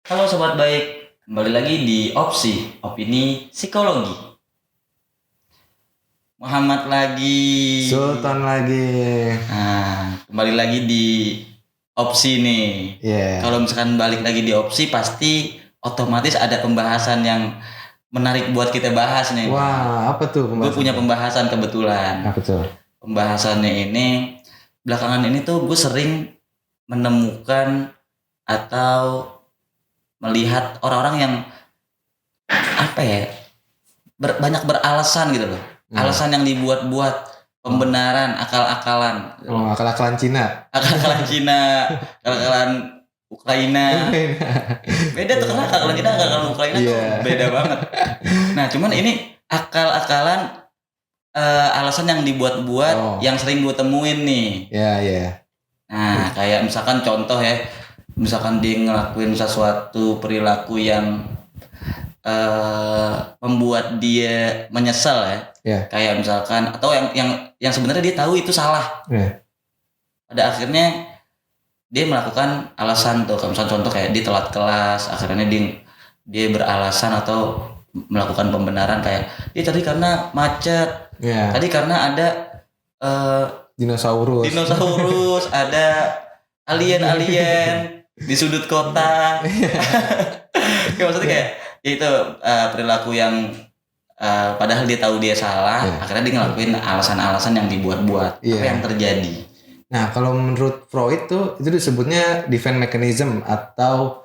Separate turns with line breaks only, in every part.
Halo sobat baik, kembali lagi di Opini Psikologi. Muhammad lagi.
Sultan lagi.
Kembali lagi di Opsi nih.
Yeah.
Kalau misalkan balik lagi di Opsi, pasti otomatis ada pembahasan yang menarik buat kita bahas nih.
Wah, apa tuh
Gue punya pembahasan kebetulan.
Apa tuh?
Pembahasannya ini, belakangan ini tuh gue sering menemukan atau melihat orang-orang yang banyak beralasan gitu loh. Alasan yang dibuat-buat, pembenaran, akal-akalan.
Akal-akalan Cina.
Akal-akalan Cina, akal-akalan Ukraina. Beda tuh, karena akal-akalan Cina, akal-akalan Ukraina tuh beda banget. Nah, cuman ini akal-akalan alasan yang dibuat-buat yang sering gue temuin nih.
Iya.
Nah, kayak misalkan contoh ya, misalkan dia ngelakuin sesuatu perilaku yang membuat dia menyesal ya. Kayak misalkan atau yang sebenarnya dia tahu itu salah. Pada akhirnya dia melakukan alasan tuh, misalkan contoh kayak dia telat kelas, akhirnya dia beralasan atau melakukan pembenaran kayak dia tadi karena macet. Tadi karena ada dinosaurus, ada alien di sudut kota. Kayak maksudnya kayak itu perilaku yang padahal dia tahu dia salah, akhirnya dia ngelakuin alasan-alasan yang dibuat-buat. Apa yang terjadi?
Nah, kalau menurut Freud tuh itu disebutnya defense mechanism atau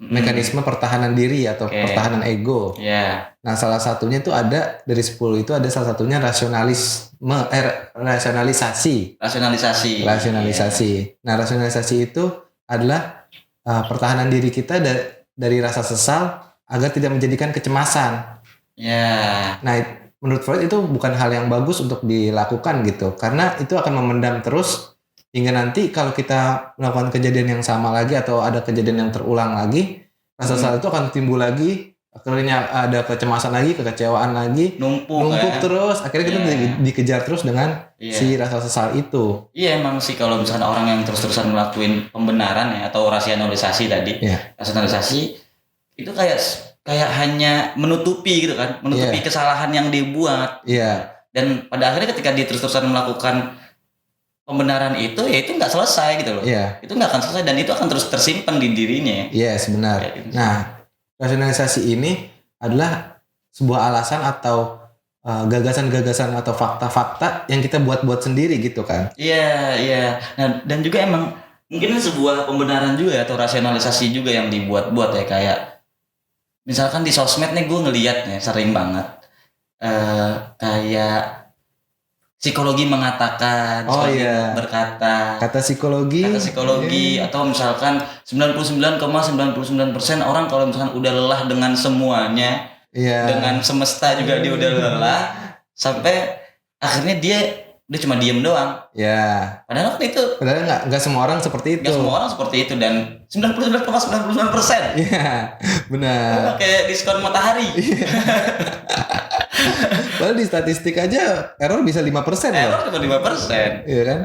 mekanisme pertahanan diri atau pertahanan ego. Nah, salah satunya itu ada dari 10 itu ada salah satunya rasionalisasi. Nah, rasionalisasi itu adalah pertahanan diri kita dari rasa sesal agar tidak menjadikan kecemasan. Nah, menurut Freud itu bukan hal yang bagus untuk dilakukan gitu, karena itu akan memendam terus hingga nanti kalau kita melakukan kejadian yang sama lagi atau ada kejadian yang terulang lagi, rasa sesal itu akan timbul lagi, akhirnya ada kecemasan lagi, kekecewaan lagi, numpuk terus, akhirnya kita dikejar terus dengan si rasa sesal itu.
Iya, emang sih kalau misalkan orang yang terus-terusan ngelakuin pembenaran ya atau rasionalisasi tadi, rasionalisasi itu kayak hanya menutupi gitu kan, menutupi kesalahan yang dibuat. Dan pada akhirnya ketika dia terus-terusan melakukan pembenaran itu, ya itu nggak selesai gitu loh. Itu nggak akan selesai dan itu akan terus tersimpan di dirinya.
Benar. Nah, rasionalisasi ini adalah sebuah alasan atau gagasan-gagasan atau fakta-fakta yang kita buat-buat sendiri gitu kan.
Iya. Nah, dan juga emang mungkin sebuah pembenaran juga atau rasionalisasi juga yang dibuat-buat ya, kayak misalkan di sosmed nih gue ngeliatnya sering banget kayak psikologi mengatakan, berkata
kata psikologi
atau misalkan 99,99% orang kalau misalkan udah lelah dengan semuanya, dengan semesta juga dia udah lelah, sampai akhirnya dia cuma diem doang. Padahal kan itu
nggak semua orang seperti itu.
Nggak semua orang seperti itu, dan 99,99%.
Benar.
Kayak diskon matahari.
Padahal di statistik aja error bisa 5%.
Error cuma 5%.
Iya kan?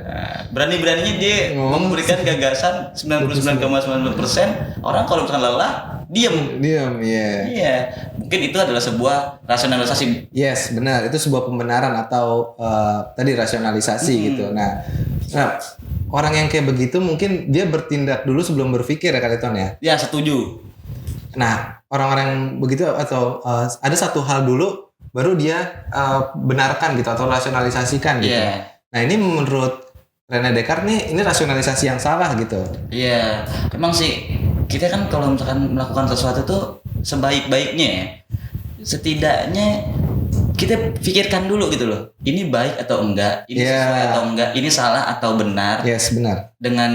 Berani-beraninya dia memberikan gagasan 99,99%. Orang kalau misalkan lelah, diam. Iya. Mungkin itu adalah sebuah rasionalisasi.
Yes, benar. Itu sebuah pembenaran atau tadi rasionalisasi gitu. Nah, orang yang kayak begitu mungkin dia bertindak dulu sebelum berpikir ya Kaliton ya?
Ya, setuju.
Nah, orang-orang yang begitu atau ada satu hal dulu baru dia benarkan gitu atau rasionalisasikan gitu. Nah, ini menurut René Descartes nih, ini rasionalisasi yang salah gitu.
Emang sih kita kan kalau misalkan melakukan sesuatu tuh sebaik-baiknya ya, setidaknya kita pikirkan dulu gitu loh. Ini baik atau enggak, ini sesuai atau enggak, ini salah atau benar.
Benar.
Dengan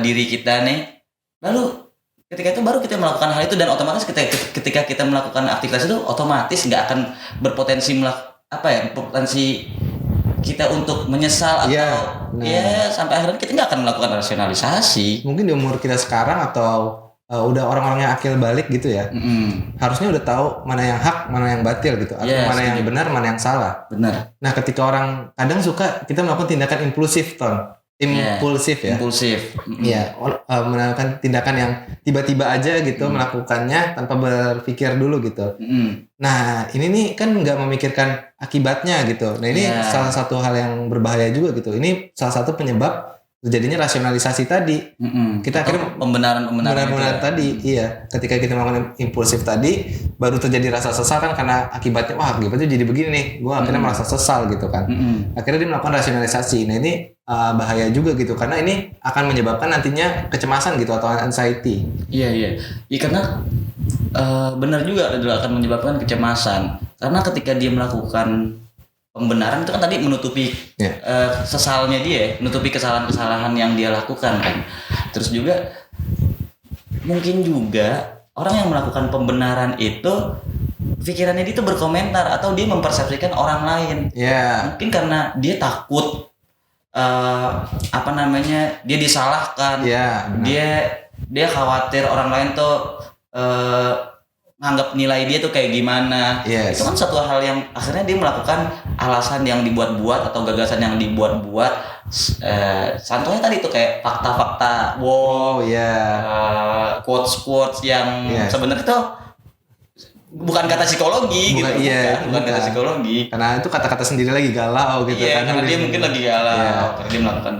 diri kita nih. Lalu ketika itu baru kita melakukan hal itu, dan otomatis ketika kita melakukan aktivitas itu otomatis nggak akan berpotensi potensi kita untuk menyesal atau sampai akhirnya kita nggak akan melakukan rasionalisasi.
Mungkin di umur kita sekarang atau udah orang-orang yang akil balik gitu ya, harusnya udah tahu mana yang hak, mana yang batil gitu, atau mana yang benar, mana yang salah.
Benar.
Nah, ketika orang kadang suka kita melakukan tindakan impulsif, Ton. impulsif ya.
Impulsif.
Iya, melakukan tindakan yang tiba-tiba aja gitu melakukannya tanpa berpikir dulu gitu. Nah, ini nih kan nggak memikirkan akibatnya gitu. Nah, ini salah satu hal yang berbahaya juga gitu. Ini salah satu penyebab terjadinya rasionalisasi tadi. Kita akhirnya pembenaran tadi. Iya, ketika kita melakukan impulsif tadi, baru terjadi rasa sesal kan karena akibatnya, wah akibatnya jadi begini nih, gue akhirnya merasa sesal gitu kan. Akhirnya dia melakukan rasionalisasi. Nah ini bahaya juga gitu, karena ini akan menyebabkan nantinya kecemasan gitu atau anxiety.
Iya, karena benar juga akan menyebabkan kecemasan. Karena ketika dia melakukan pembenaran itu kan tadi menutupi sesalnya dia, menutupi kesalahan-kesalahan yang dia lakukan kan. Terus juga mungkin juga orang yang melakukan pembenaran itu pikirannya dia itu berkomentar atau dia mempersepsikan orang lain. Mungkin karena dia takut dia disalahkan. Dia khawatir orang lain tuh menganggap nilai dia tuh kayak gimana. Itu kan satu hal yang akhirnya dia melakukan alasan yang dibuat-buat atau gagasan yang dibuat-buat. Contohnya tadi tuh kayak fakta-fakta, quotes-quotes yang sebenarnya tuh bukan kata psikologi bukan kata psikologi.
Karena itu kata-kata sendiri lagi galau gitu kan.
Karena dia mungkin lagi galau, karena dia melakukan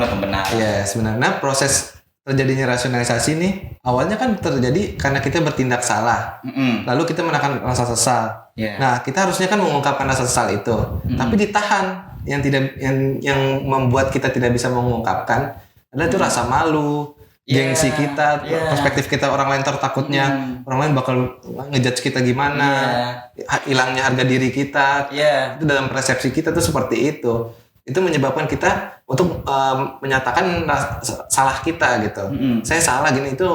pembenaran.
Sebenarnya proses terjadinya rasionalisasi nih awalnya kan terjadi karena kita bertindak salah, lalu kita menahan rasa sesal. Nah kita harusnya kan mengungkapkan rasa sesal itu, tapi ditahan. Yang membuat kita tidak bisa mengungkapkan adalah itu rasa malu, gengsi kita, perspektif kita orang lain takutnya orang lain bakal ngejudge kita gimana, hilangnya harga diri kita. Itu dalam persepsi kita tuh seperti itu. Itu menyebabkan kita untuk menyatakan salah kita gitu. Saya salah gini, itu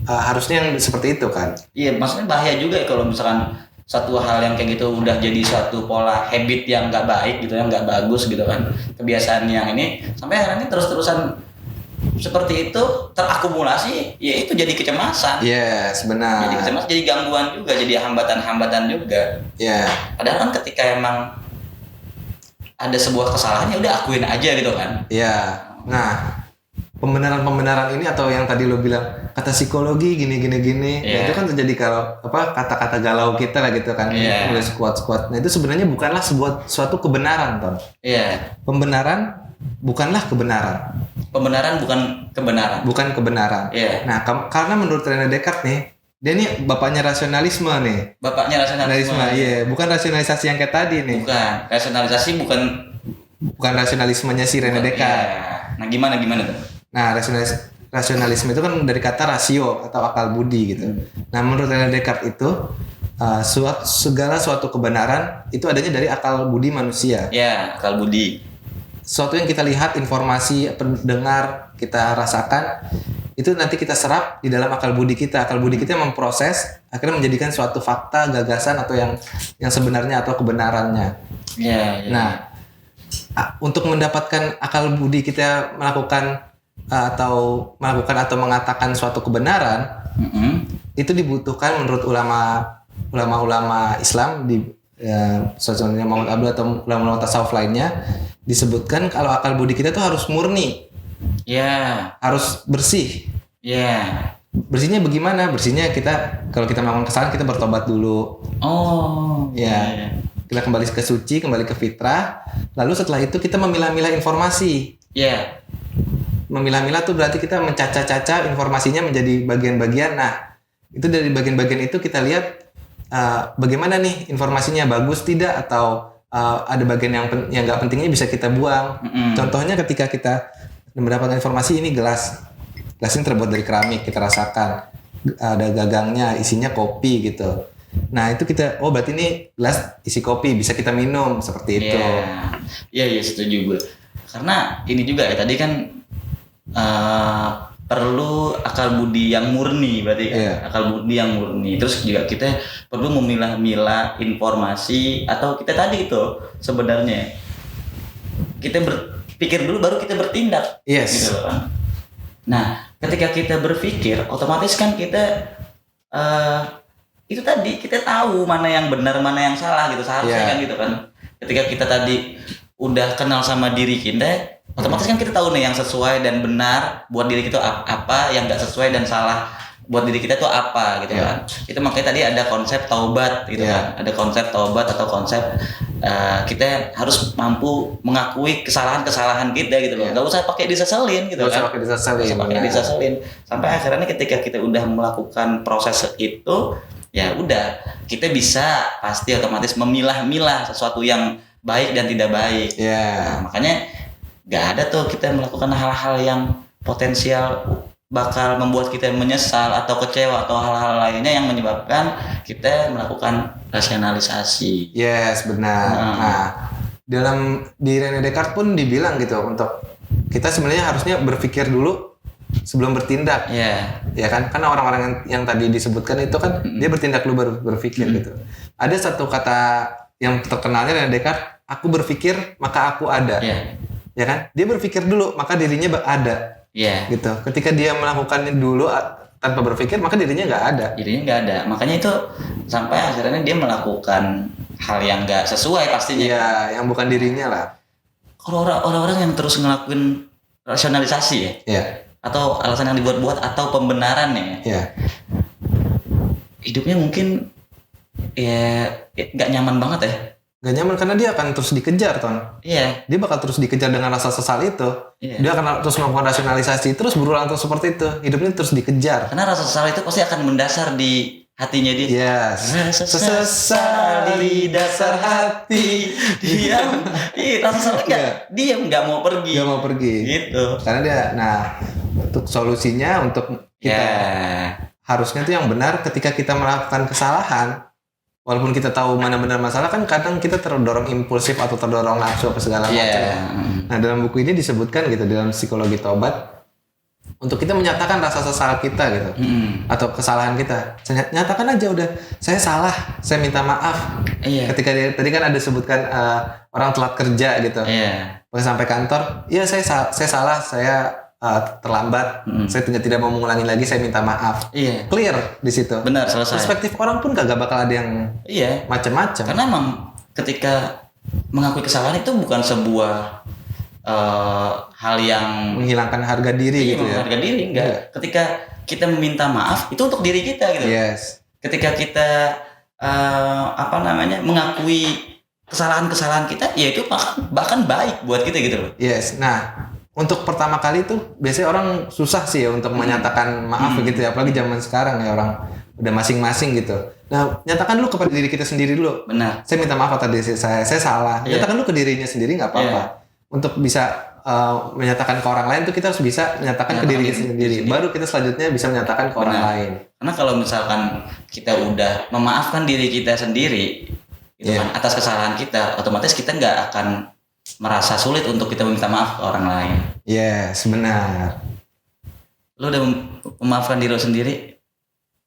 harusnya yang seperti itu kan.
Maksudnya bahaya juga ya kalau misalkan satu hal yang kayak gitu udah jadi suatu pola habit yang nggak baik gitu, yang nggak bagus gitu kan, kebiasaan yang ini sampai akhirnya terus-terusan seperti itu terakumulasi, ya itu jadi kecemasan.
Benar.
Jadi kecemasan, jadi gangguan juga, jadi hambatan-hambatan juga. Padahal kan ketika emang ada sebuah kesalahan ya udah akuin aja gitu kan.
Nah, pembenaran ini atau yang tadi lo bilang kata psikologi gini, nah itu kan terjadi kalau kata-kata galau kita lah gitu kan. Mulai squat. Nah, itu sebenarnya bukanlah suatu kebenaran, Ton. Pembenaran bukanlah kebenaran.
Pembenaran bukan kebenaran.
Bukan kebenaran. Nah, karena menurut René Descartes nih, dia nih bapaknya rasionalisme nih.
Bapaknya rasionalisme.
Bukan rasionalisasi yang kayak tadi nih.
Bukan. Rasionalisasi
bukan rasionalismenya si René Descartes.
Nah, gimana tuh?
Nah, rasionalisme itu kan dari kata rasio atau akal budi gitu. Nah, menurut René Descartes itu segala suatu kebenaran itu adanya dari akal budi manusia.
Akal budi.
Sesuatu yang kita lihat, informasi, dengar, kita rasakan, itu nanti kita serap di dalam akal budi kita. Akal budi kita memproses, akhirnya menjadikan suatu fakta, gagasan atau yang sebenarnya atau kebenarannya. Nah, untuk mendapatkan akal budi kita melakukan atau mengatakan suatu kebenaran, itu dibutuhkan menurut ulama Islam contohnya Muhammad Abdul atau ulama tasawuf lainnya, disebutkan kalau akal budi kita tuh harus murni. Harus bersih. Bersihnya bagaimana? Bersihnya kalau kita melakukan kesalahan kita bertobat dulu. Kita kembali ke suci, kembali ke fitrah. Lalu setelah itu kita memilah-milah informasi. Memilah-milah tuh berarti kita mencaca-caca informasinya menjadi bagian-bagian. Nah, itu dari bagian-bagian itu kita lihat bagaimana nih informasinya, bagus tidak, atau ada bagian yang nggak pentingnya bisa kita buang. Contohnya ketika kita mendapatkan informasi ini gelas ini terbuat dari keramik, kita rasakan ada gagangnya, isinya kopi gitu. Nah itu berarti ini gelas isi kopi, bisa kita minum seperti itu.
Setuju gue. Karena ini juga ya tadi kan perlu akal budi yang murni berarti kan. Akal budi yang murni. Terus juga kita perlu memilah-milah informasi, atau kita tadi itu sebenarnya kita berpikir dulu baru kita bertindak. Gitu loh kan. Nah, ketika kita berpikir, otomatis kan kita itu tadi kita tahu mana yang benar, mana yang salah gitu, seharusnya kan gitu kan. Ketika kita tadi udah kenal sama diri kita, Otomatis kan kita tahu nih yang sesuai dan benar buat diri kita apa, yang nggak sesuai dan salah buat diri kita itu apa gitu kan. Itu makanya tadi ada konsep taubat gitu kan. Ada konsep taubat atau konsep kita harus mampu mengakui kesalahan-kesalahan kita gitu loh. Nggak usah pakai diseselin gitu kan. Nggak usah pakai diseselin. Sampai akhirnya ketika kita udah melakukan proses itu, ya udah kita bisa pasti otomatis memilah-milah sesuatu yang baik dan tidak baik. Nah, makanya nggak ada tuh kita melakukan hal-hal yang potensial bakal membuat kita menyesal atau kecewa atau hal-hal lainnya yang menyebabkan kita melakukan rasionalisasi.
Yes, benar. Nah, di René Descartes pun dibilang gitu, untuk kita sebenarnya harusnya berpikir dulu sebelum bertindak. Ya kan? Karena orang-orang yang tadi disebutkan itu kan dia bertindak dulu baru berpikir gitu. Ada satu kata yang terkenalnya René Descartes, aku berpikir maka aku ada. Ya kan? Dia berpikir dulu maka dirinya ada. Gitu. Ketika dia melakukannya dulu tanpa berpikir, maka dirinya nggak ada.
Makanya itu sampai akhirnya dia melakukan hal yang nggak sesuai pastinya.
Iya, yang bukan dirinya lah.
Kalau orang-orang yang terus ngelakuin rasionalisasi atau alasan yang dibuat-buat atau pembenaran hidupnya mungkin nggak nyaman banget ya.
Gak nyaman karena dia akan terus dikejar, Ton. Dia bakal terus dikejar dengan rasa sesal itu. Dia akan terus melakukan rasionalisasi, terus berulang terus seperti itu. Hidupnya terus dikejar.
Karena rasa sesal itu pasti akan mendasar di hatinya dia.
Sesal di dasar hati.
Diam. Rasa sesal diam, nggak mau pergi. Gitu.
Karena dia, untuk solusinya untuk kita harusnya tuh yang benar ketika kita melakukan kesalahan. Walaupun kita tahu mana benar masalah, kan kadang kita terdorong impulsif atau terdorong nafsu apa segala macam. Nah, dalam buku ini disebutkan gitu, dalam psikologi taubat, untuk kita menyatakan rasa sesal kita gitu, atau kesalahan kita, nyatakan aja udah, saya salah, saya minta maaf. Ketika tadi kan ada sebutkan orang telat kerja gitu, sampai kantor, saya salah, saya terlambat, saya tidak mau mengulangi lagi, saya minta maaf. Clear di situ.
Benar, selesai.
Perspektif orang pun kagak bakal ada yang macam-macam.
Karena emang ketika mengakui kesalahan itu bukan sebuah hal yang
menghilangkan harga diri gitu ya.
Harga diri enggak. Ketika kita meminta maaf itu untuk diri kita gitu. Ketika kita mengakui kesalahan-kesalahan kita, ya itu bahkan baik buat kita gitu loh.
Nah, untuk pertama kali itu biasanya orang susah sih ya untuk menyatakan maaf gitu ya, apalagi zaman sekarang ya, orang udah masing-masing gitu. Nah, nyatakan dulu kepada diri kita sendiri dulu.
Benar.
Saya minta maaf atas diri saya salah. Nyatakan dulu ke dirinya sendiri, nggak apa-apa. Untuk bisa menyatakan ke orang lain tuh kita harus bisa menyatakan ke diri sendiri. Baru kita selanjutnya bisa menyatakan ke orang lain.
Karena kalau misalkan kita udah memaafkan diri kita sendiri gitu kan, atas kesalahan kita, otomatis kita nggak akan merasa sulit untuk kita meminta maaf ke orang lain.
Benar.
Lu udah memaafkan diri lu sendiri?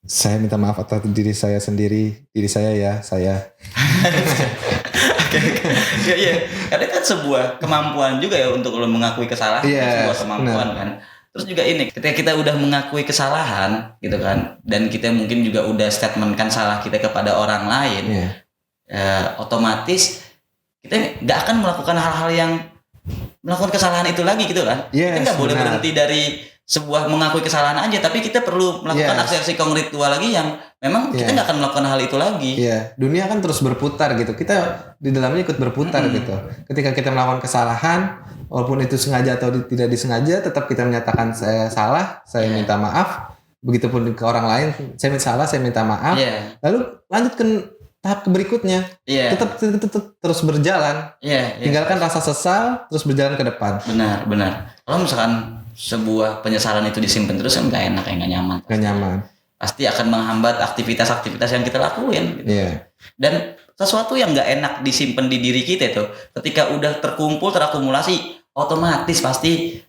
Saya minta maaf atas diri saya sendiri. Diri saya saya.
Karena kan sebuah kemampuan juga ya untuk lu mengakui kesalahan. Sebuah kemampuan kan. Terus juga ini, ketika kita udah mengakui kesalahan gitu kan, dan kita mungkin juga udah statementkan salah kita kepada orang lain, otomatis kita nggak akan melakukan hal-hal yang melakukan kesalahan itu lagi gitu kan. Kita nggak boleh berhenti dari sebuah mengakui kesalahan aja, tapi kita perlu melakukan aksi-aksi konkret lagi yang memang kita nggak akan melakukan hal itu lagi.
Dunia kan terus berputar gitu, kita di dalamnya ikut berputar gitu. Ketika kita melakukan kesalahan, walaupun itu sengaja atau tidak disengaja, tetap kita menyatakan saya salah, saya minta maaf. Begitupun ke orang lain, saya salah, saya minta maaf. Lalu lanjutkan tahap berikutnya, tetap terus berjalan. Tinggalkan rasa sesal, terus berjalan ke depan.
Benar. Kalau misalkan sebuah penyesalan itu disimpan terus kan nggak enak, nggak nyaman. Pasti akan menghambat aktivitas-aktivitas yang kita lakuin. Gitu. Dan sesuatu yang nggak enak disimpan di diri kita itu, ketika udah terkumpul, terakumulasi, otomatis pasti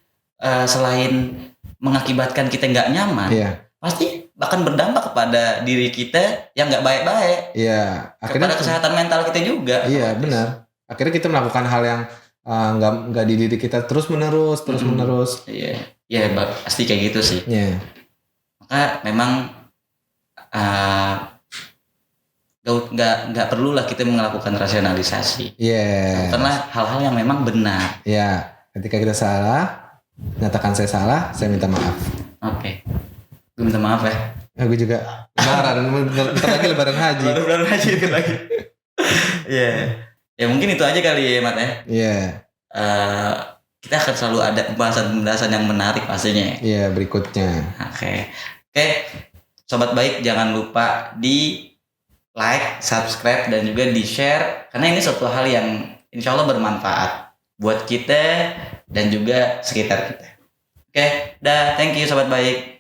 selain mengakibatkan kita nggak nyaman, pasti bahkan berdampak kepada diri kita yang nggak baik-baik. Kepada kesehatan mental kita juga.
Benar. Akhirnya kita melakukan hal yang nggak di diri kita terus menerus.
Pasti kayak gitu sih. Maka memang nggak perlulah kita melakukan rasionalisasi. Karena hal-hal yang memang benar.
Ketika kita salah, nyatakan saya salah, saya minta maaf.
Oke. Gue minta maaf ya.
Gue juga. Bentar lagi lebaran haji.
Lebaran haji itu lagi. Iya. Ya mungkin itu aja kali ya, Mat ya.
Iya.
Kita akan selalu ada pembahasan yang menarik pastinya.
Iya, berikutnya.
Oke. Sobat baik, jangan lupa di like, subscribe, dan juga di share. Karena ini suatu hal yang insya Allah bermanfaat buat kita dan juga sekitar kita. Oke, thank you sobat baik.